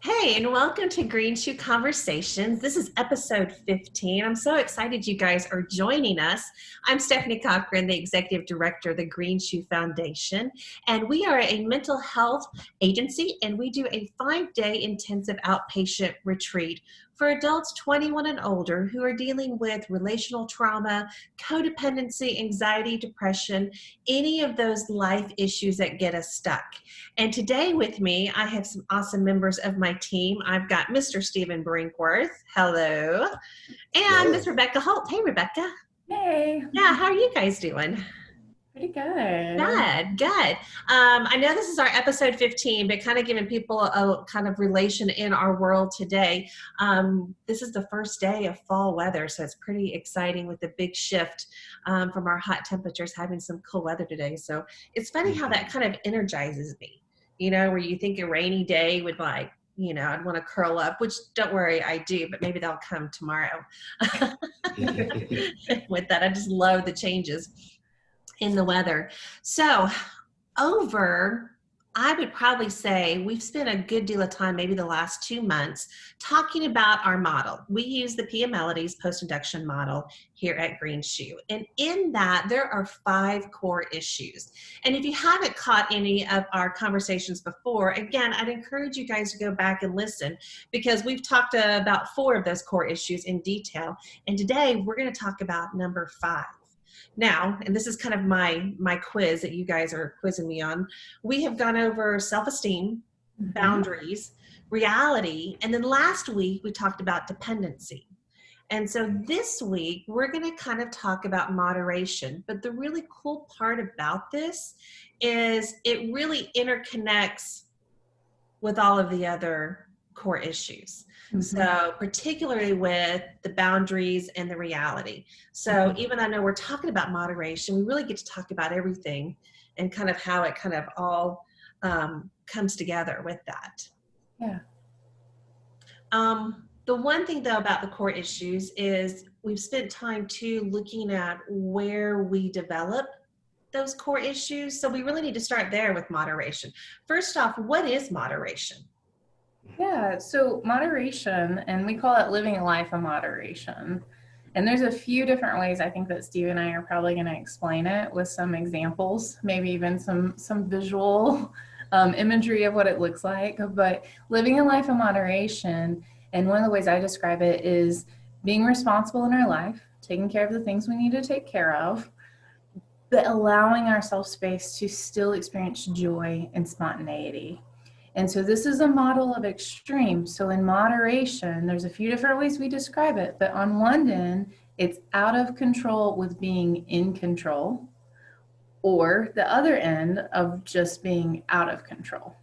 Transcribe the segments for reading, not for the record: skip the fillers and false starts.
Hey, and welcome to Green Shoe Conversations. This is episode 15. I'm so excited you guys are joining us. I'm Stephanie Cochran, the Executive Director of the Green Shoe Foundation, and we are a mental health agency, and we do a 5-day intensive outpatient retreat for adults 21 and older who are dealing with relational trauma, codependency, anxiety, depression, any of those life issues that get us stuck. And today with me, I have some awesome members of my team. I've got Mr. Stephen Brinkworth. Hello. And Miss Hello. Rebecca Holt. Hey, Rebecca. Hey, Yeah, how are you guys doing? pretty good. Good, good. I know this is our episode 15, but kind of giving people a kind of relation in our world today. This is the first day of fall weather, so it's pretty exciting with the big shift from our hot temperatures having some cool weather today. So it's funny how that kind of energizes me, where you think a rainy day would I'd want to curl up, which don't worry, I do, but maybe they'll come tomorrow. With that, I just love the changes in the weather. So I would probably say we've spent a good deal of time, maybe the last 2 months, talking about our model. We use the PMLities post-induction model here at Green Shoe. And in that, there are 5 core issues. And if you haven't caught any of our conversations before, again, I'd encourage you guys to go back and listen because we've talked about 4 of those core issues in detail. And today we're going to talk about number 5. Now, and this is kind of my quiz that you guys are quizzing me on, we have gone over self-esteem, boundaries, reality, and then last week we talked about dependency. And so this week we're going to kind of talk about moderation. But the really cool part about this is it really interconnects with all of the other core issues. So particularly with the boundaries and the reality. So even though I know we're talking about moderation, we really get to talk about everything and kind of how it kind of all comes together with that. Yeah. The one thing though about the core issues is we've spent time too looking at where we develop those core issues. So we really need to start there with moderation. First off, what is moderation? Yeah, so moderation, and we call it living a life of moderation. And there's a few different ways I think that Steve and I are probably going to explain it with some examples, maybe even some visual imagery of what it looks like. But living a life of moderation, and one of the ways I describe it is being responsible in our life, taking care of the things we need to take care of, but allowing ourselves space to still experience joy and spontaneity. And so this is a model of extreme. So in moderation, there's a few different ways we describe it, but on one end, it's out of control with being in control, or the other end of just being out of control.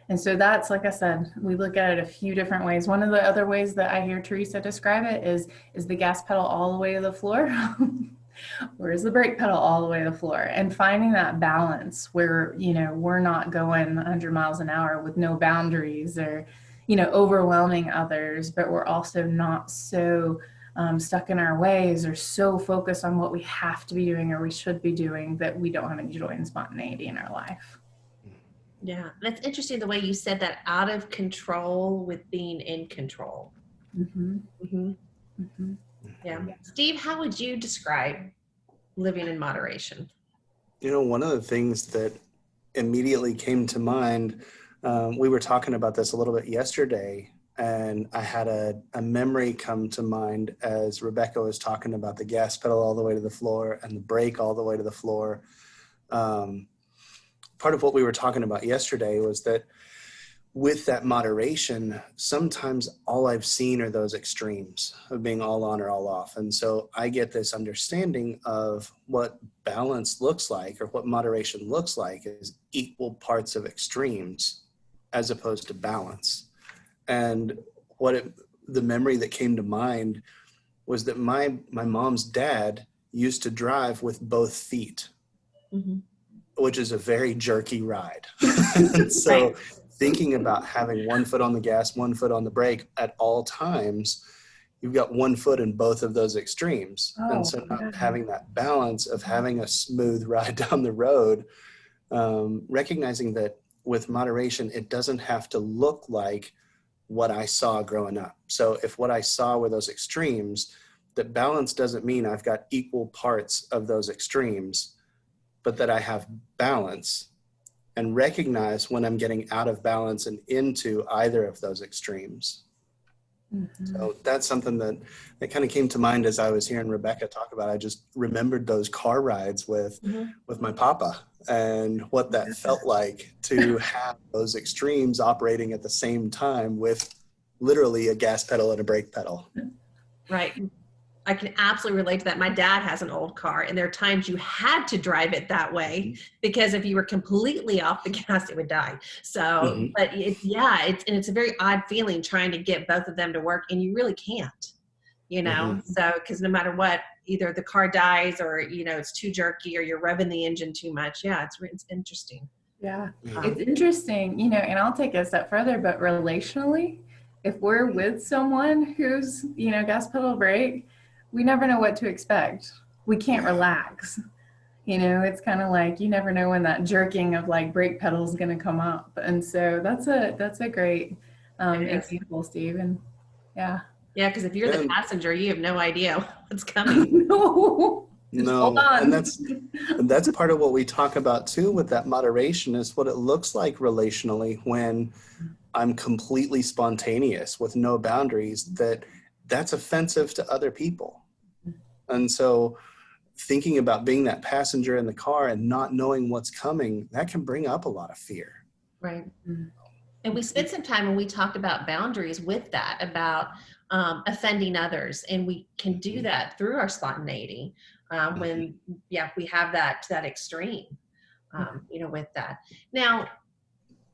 And so that's, like I said, we look at it a few different ways. One of the other ways that I hear Teresa describe it is the gas pedal all the way to the floor? Or is the brake pedal all the way to the floor? And finding that balance where, we're not going 100 miles an hour with no boundaries or, overwhelming others, but we're also not so stuck in our ways or so focused on what we have to be doing or we should be doing that we don't have any joy and spontaneity in our life. Yeah, that's interesting the way you said that, out of control with being in control. Yeah. Steve, how would you describe living in moderation? One of the things that immediately came to mind, we were talking about this a little bit yesterday, and I had a memory come to mind as Rebecca was talking about the gas pedal all the way to the floor and the brake all the way to the floor. Part of what we were talking about yesterday was that with that moderation, sometimes all I've seen are those extremes of being all on or all off. And so I get this understanding of what balance looks like, or what moderation looks like, is equal parts of extremes as opposed to balance. And the memory that came to mind was that my mom's dad used to drive with both feet, which is a very jerky ride. So thinking about having one foot on the gas, one foot on the brake at all times, you've got one foot in both of those extremes. And so not having that balance of having a smooth ride down the road, recognizing that with moderation, it doesn't have to look like what I saw growing up. So if what I saw were those extremes, that balance doesn't mean I've got equal parts of those extremes, but that I have balance and recognize when I'm getting out of balance and into either of those extremes. So that's something that kind of came to mind as I was hearing Rebecca talk about. I just remembered those car rides with my papa and what that felt like to have those extremes operating at the same time with literally a gas pedal and a brake pedal. Right. I can absolutely relate to that. My dad has an old car, and there are times you had to drive it that way because if you were completely off the gas, it would die. So, but it's a very odd feeling trying to get both of them to work, and you really can't, so, because no matter what, either the car dies or, it's too jerky or you're revving the engine too much. Yeah, it's interesting. Yeah, it's interesting, and I'll take it a step further, but relationally, if we're with someone who's, gas pedal brake, we never know what to expect. We can't relax. It's kind of like you never know when that jerking of like brake pedal is going to come up. And so that's a great example, Steve. And yeah. Yeah, because if you're the passenger, you have no idea what's coming. No. No, and that's part of what we talk about too with that moderation is what it looks like relationally when I'm completely spontaneous with no boundaries, that's offensive to other people. And so thinking about being that passenger in the car and not knowing what's coming, that can bring up a lot of fear. Right. And we spent some time when we talked about boundaries with that, about offending others. And we can do that through our spontaneity when we have that extreme, with that. Now,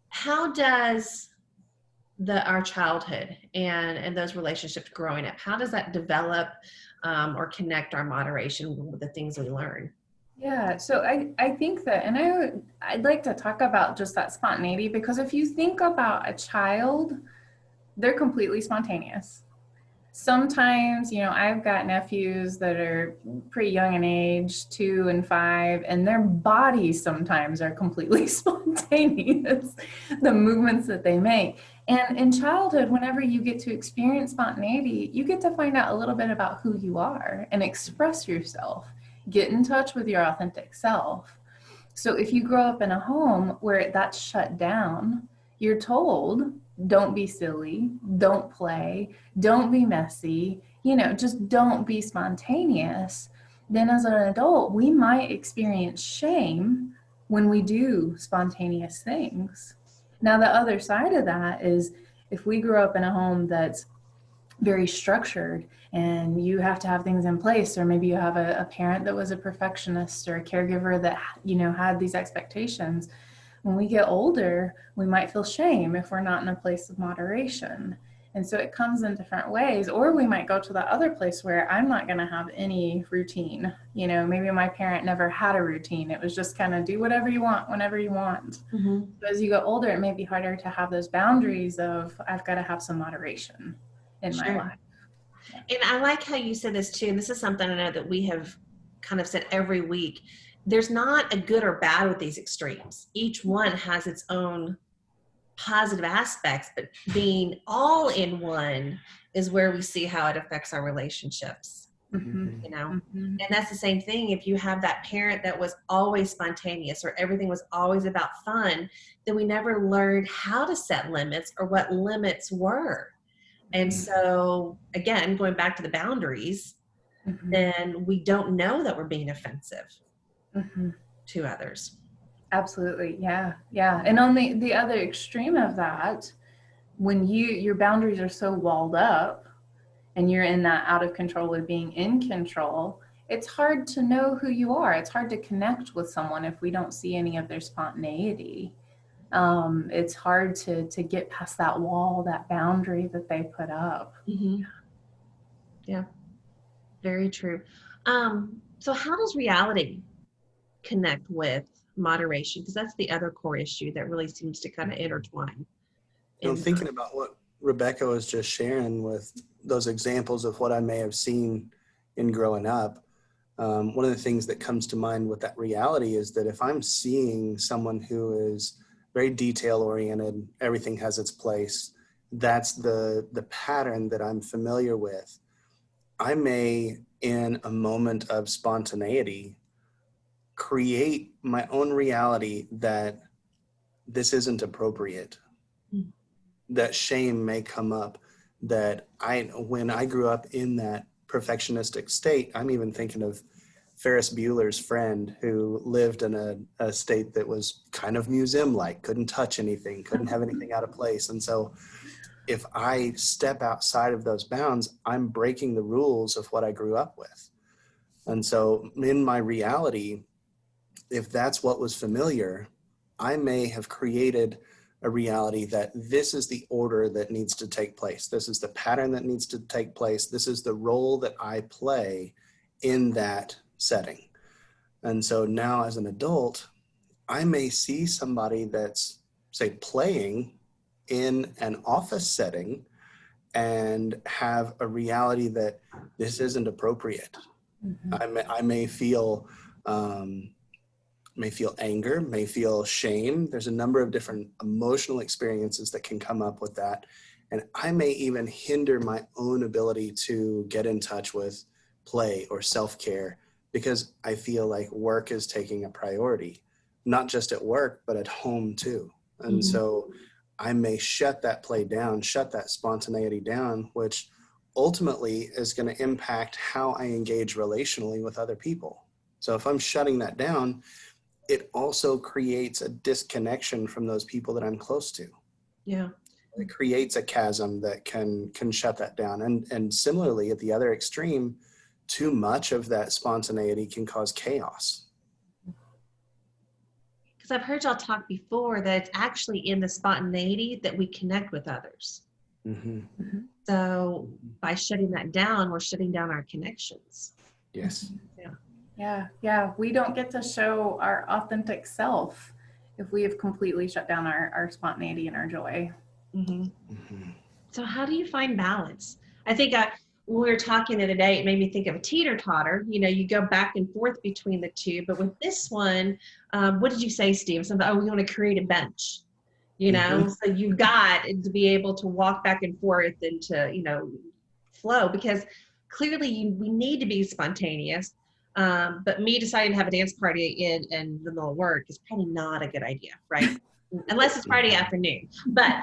how does our childhood and those relationships growing up, how does that develop or connect our moderation with the things we learn? Yeah, so I think that, and I'd like to talk about just that spontaneity, because if you think about a child, they're completely spontaneous. Sometimes, I've got nephews that are pretty young in age, 2 and 5, and their bodies sometimes are completely spontaneous, the movements that they make. And in childhood, whenever you get to experience spontaneity, you get to find out a little bit about who you are and express yourself, get in touch with your authentic self. So if you grow up in a home where that's shut down, you're told, don't be silly, don't play, don't be messy, just don't be spontaneous. Then as an adult, we might experience shame when we do spontaneous things. Now, the other side of that is if we grew up in a home that's very structured and you have to have things in place, or maybe you have a parent that was a perfectionist or a caregiver that, had these expectations. When we get older, we might feel shame if we're not in a place of moderation. And so it comes in different ways. Or we might go to the other place where I'm not going to have any routine. Maybe my parent never had a routine. It was just kind of do whatever you want, whenever you want. So as you get older, it may be harder to have those boundaries of I've got to have some moderation in my life. And I like how you said this too. And this is something I know that we have kind of said every week. There's not a good or bad with these extremes. Each one has its own positive aspects, but being all in one is where we see how it affects our relationships. And that's the same thing. If you have that parent that was always spontaneous or everything was always about fun, then we never learned how to set limits or what limits were. And so again, going back to the boundaries, then we don't know that we're being offensive to others. Absolutely. Yeah. And on the other extreme of that, when your boundaries are so walled up and you're in that out of control of being in control, it's hard to know who you are. It's hard to connect with someone if we don't see any of their spontaneity. It's hard to get past that wall, that boundary that they put up. Yeah, very true. So how does reality connect with moderation? Because that's the other core issue that really seems to kind of intertwine. Thinking about what Rebecca was just sharing with those examples of what I may have seen in growing up, one of the things that comes to mind with that reality is that if I'm seeing someone who is very detail oriented. Everything has its place. That's the pattern that I'm familiar with. I may, in a moment of spontaneity, create my own reality that this isn't appropriate, that shame may come up, that when I grew up in that perfectionistic state, I'm even thinking of Ferris Bueller's friend who lived in a state that was kind of museum-like, couldn't touch anything, couldn't have anything out of place. And so if I step outside of those bounds, I'm breaking the rules of what I grew up with. And so in my reality, if that's what was familiar, I may have created a reality that this is the order that needs to take place. This is the pattern that needs to take place. This is the role that I play in that setting. And so now as an adult, I may see somebody that's, say, playing in an office setting and have a reality that this isn't appropriate. I may feel anger, may feel shame. There's a number of different emotional experiences that can come up with that. And I may even hinder my own ability to get in touch with play or self-care because I feel like work is taking a priority, not just at work, but at home too. And so I may shut that play down, shut that spontaneity down, which ultimately is going to impact how I engage relationally with other people. So if I'm shutting that down, it also creates a disconnection from those people that I'm close to. Yeah. It creates a chasm that can shut that down. And similarly, at the other extreme, too much of that spontaneity can cause chaos. Because I've heard y'all talk before that it's actually in the spontaneity that we connect with others. So by shutting that down, we're shutting down our connections. Yes. Yeah. We don't get to show our authentic self if we have completely shut down our spontaneity and our joy. So how do you find balance? I think when we were talking the other day, it made me think of a teeter-totter. You know, you go back and forth between the two. But with this one, what did you say, Steve? Something, we want to create a bench. You know, so you've got to be able to walk back and forth and to, flow, because clearly we need to be spontaneous. But me deciding to have a dance party in the middle of work is probably not a good idea, right? Unless it's Friday afternoon. But,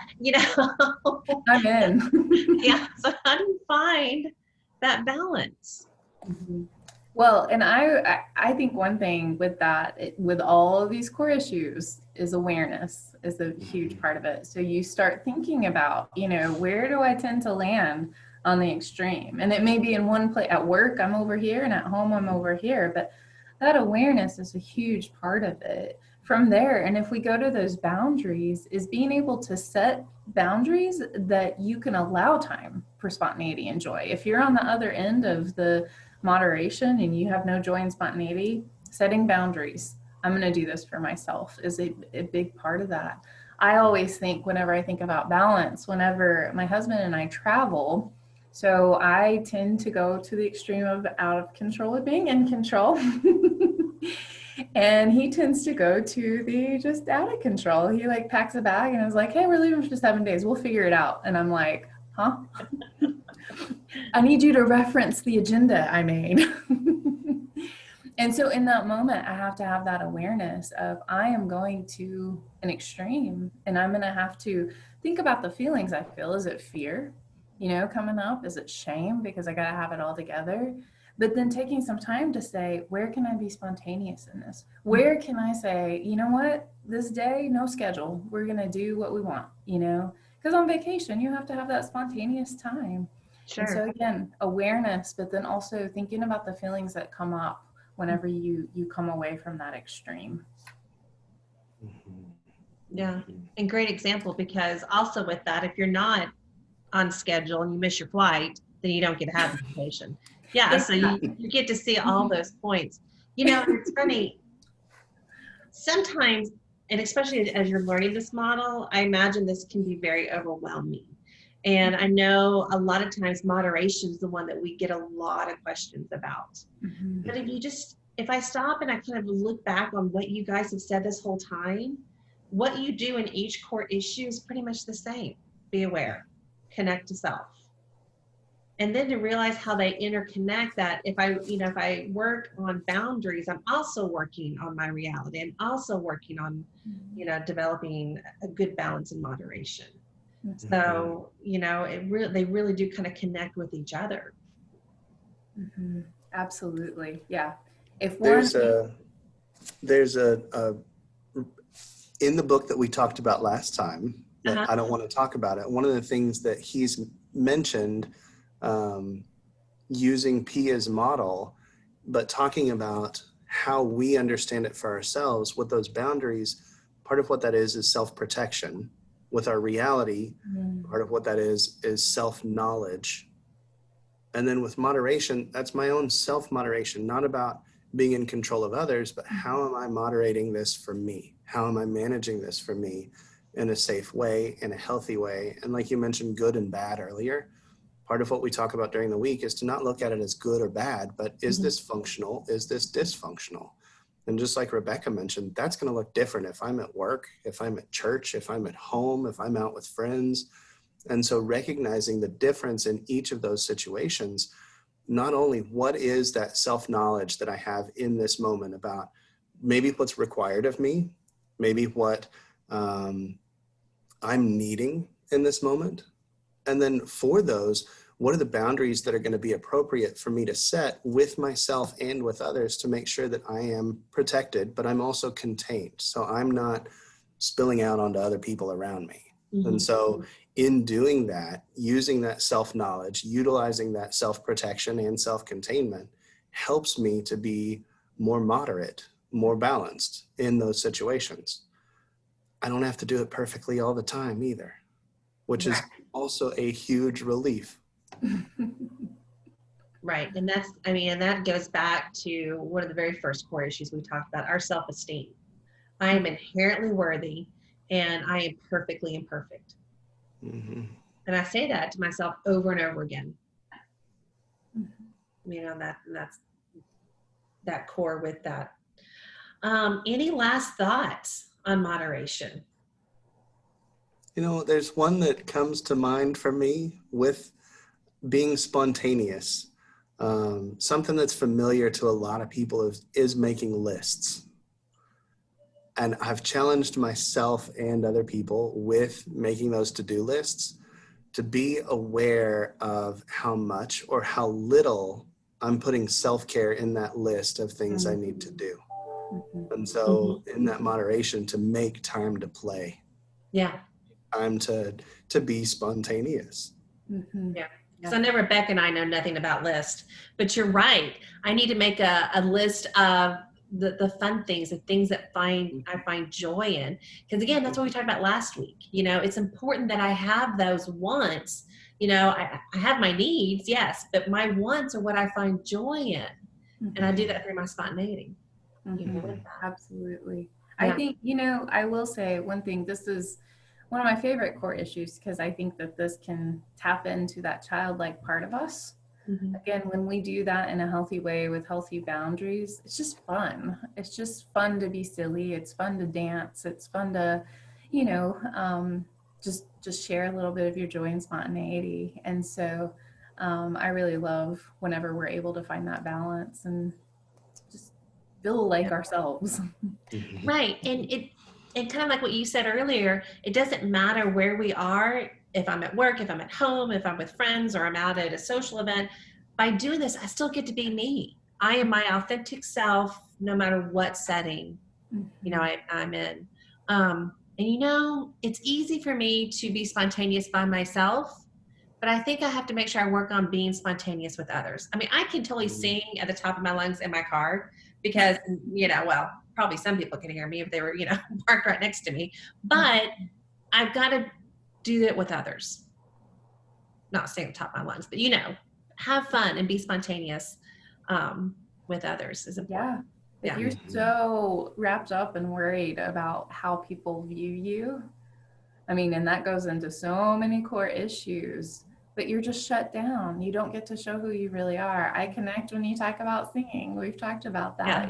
I'm in. yeah. So how do you find that balance? Well, and I think one thing with that, with all of these core issues, is awareness is a huge part of it. So you start thinking about, where do I tend to land on the extreme? And it may be in one place. At work, I'm over here, and at home, I'm over here. But that awareness is a huge part of it. From there, and if we go to those boundaries, is being able to set boundaries that you can allow time for spontaneity and joy. If you're on the other end of the moderation and you have no joy and spontaneity, setting boundaries. I'm going to do this for myself is a big part of that. I always think, whenever I think about balance, whenever my husband and I travel, so I tend to go to the extreme of out of control of being in control. And he tends to go to the just out of control. He packs a bag and is like, hey, we're leaving for 7 days. We'll figure it out. And I'm like, huh? I need you to reference the agenda I made. And so in that moment, I have to have that awareness of I am going to an extreme, and I'm going to have to think about the feelings I feel. Is it fear, coming up? Is it shame because I got to have it all together? But then taking some time to say, where can I be spontaneous in this? Where can I say, you know what, this day, no schedule. We're going to do what we want, because on vacation, you have to have that spontaneous time. Sure. And so again, awareness, but then also thinking about the feelings that come up whenever you come away from that extreme. Yeah. And great example, because also with that, if you're not on schedule and you miss your flight, then you don't get to have the vacation. Yeah. So you get to see all those points. It's funny. Sometimes, and especially as you're learning this model, I imagine this can be very overwhelming. And I know a lot of times moderation is the one that we get a lot of questions about. But if I stop and I kind of look back on what you guys have said this whole time, what you do in each core issue is pretty much the same. Be aware, connect to self. And then to realize how they interconnect, that if I work on boundaries, I'm also working on my reality. I'm also working on, developing a good balance and moderation. So, they really do kind of connect with each other. Mm-hmm. Absolutely. Yeah. If one, there's a in the book that we talked about last time that I don't want to talk about it. One of the things that he's mentioned, using P as model, but talking about how we understand it for ourselves with those boundaries. Part of what that is self-protection with our reality. Part of what that is self-knowledge. And then with moderation, that's my own self-moderation, not about being in control of others, but how am I moderating this for me? How am I managing this for me in a safe way, in a healthy way? And like you mentioned, good and bad earlier, part of what we talk about during the week is to not look at it as good or bad, but is this functional? Is this dysfunctional? And just like Rebecca mentioned, that's going to look different if I'm at work, if I'm at church, if I'm at home, if I'm out with friends. And so recognizing the difference in each of those situations, not only what is that self-knowledge that I have in this moment about maybe what's required of me, maybe what I'm needing in this moment. And then for those, what are the boundaries that are going to be appropriate for me to set with myself and with others to make sure that I am protected, but I'm also contained. So I'm not spilling out onto other people around me. And so in doing that, using that self-knowledge, utilizing that self-protection and self-containment helps me to be more moderate, more balanced in those situations. I don't have to do it perfectly all the time either, which is also a huge relief. Right. And that goes back to one of the very first core issues we talked about, our self-esteem. I am inherently worthy and I am perfectly imperfect. And I say that to myself over and over again. That's that core with that. Any last thoughts on moderation? There's one that comes to mind for me with being spontaneous. Something that's familiar to a lot of people is making lists. And I've challenged myself and other people with making those to-do lists to be aware of how much or how little I'm putting self-care in that list of things I need to do. And so in that moderation, to make time to play. Yeah. Time to be spontaneous. Yeah. So I know Rebecca and I know nothing about lists, but you're right. I need to make a list of the fun things, the things that I find joy in. Because again, that's what we talked about last week. It's important that I have those wants. I have my needs, yes, but my wants are what I find joy in. And I do that through my spontaneity. Absolutely. Yeah. I think, I will say one thing, this is one of my favorite core issues, because I think that this can tap into that childlike part of us. Again, when we do that in a healthy way with healthy boundaries, it's just fun. It's just fun to be silly. It's fun to dance. It's fun to, just share a little bit of your joy and spontaneity. And so I really love whenever we're able to find that balance and just feel like ourselves. Right. And kind of like what you said earlier, it doesn't matter where we are, if I'm at work, if I'm at home, if I'm with friends, or I'm out at a social event. By doing this, I still get to be me. I am my authentic self, no matter what setting, I'm in. And it's easy for me to be spontaneous by myself, but I think I have to make sure I work on being spontaneous with others. I can totally sing at the top of my lungs in my car because, probably some people can hear me if they were, parked right next to me, but I've got to do that with others. Not sing at the top of my lungs, but, have fun and be spontaneous with others is important. If you're so wrapped up and worried about how people view you, and that goes into so many core issues, but you're just shut down. You don't get to show who you really are. I connect when you talk about singing. We've talked about that,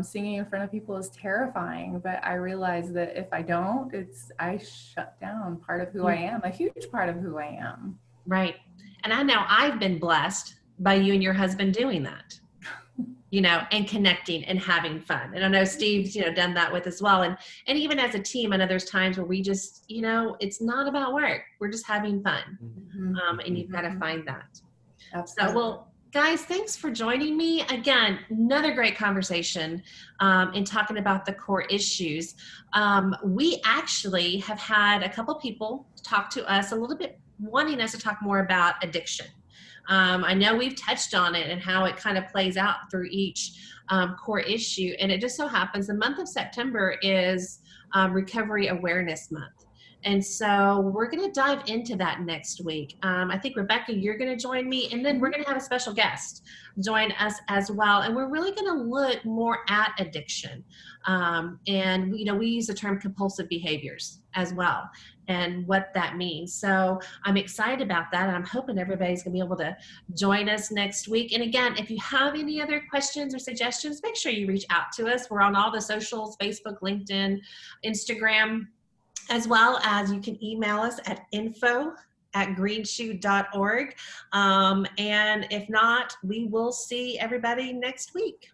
Singing in front of people is terrifying, but I realize that if I don't, I shut down part of who I am, a huge part of who I am. Right. And I know I've been blessed by you and your husband doing that, and connecting and having fun. And I know Steve's, done that with as well. And even as a team, I know there's times where we just, it's not about work. We're just having fun. And you've got to find that. Absolutely. So, well, guys, thanks for joining me. Again, another great conversation in talking about the core issues. We actually have had a couple people talk to us a little bit, wanting us to talk more about addiction. I know we've touched on it and how it kind of plays out through each core issue. And it just so happens the month of September is Recovery Awareness Month. And so we're going to dive into that next week. I think, Rebecca, you're going to join me, and then we're going to have a special guest join us as well. And we're really going to look more at addiction. And, we use the term compulsive behaviors as well and what that means. So I'm excited about that. And I'm hoping everybody's going to be able to join us next week. And again, if you have any other questions or suggestions, make sure you reach out to us. We're on all the socials, Facebook, LinkedIn, Instagram, as well as you can email us at info@greenshoe.org. And if not, we will see everybody next week.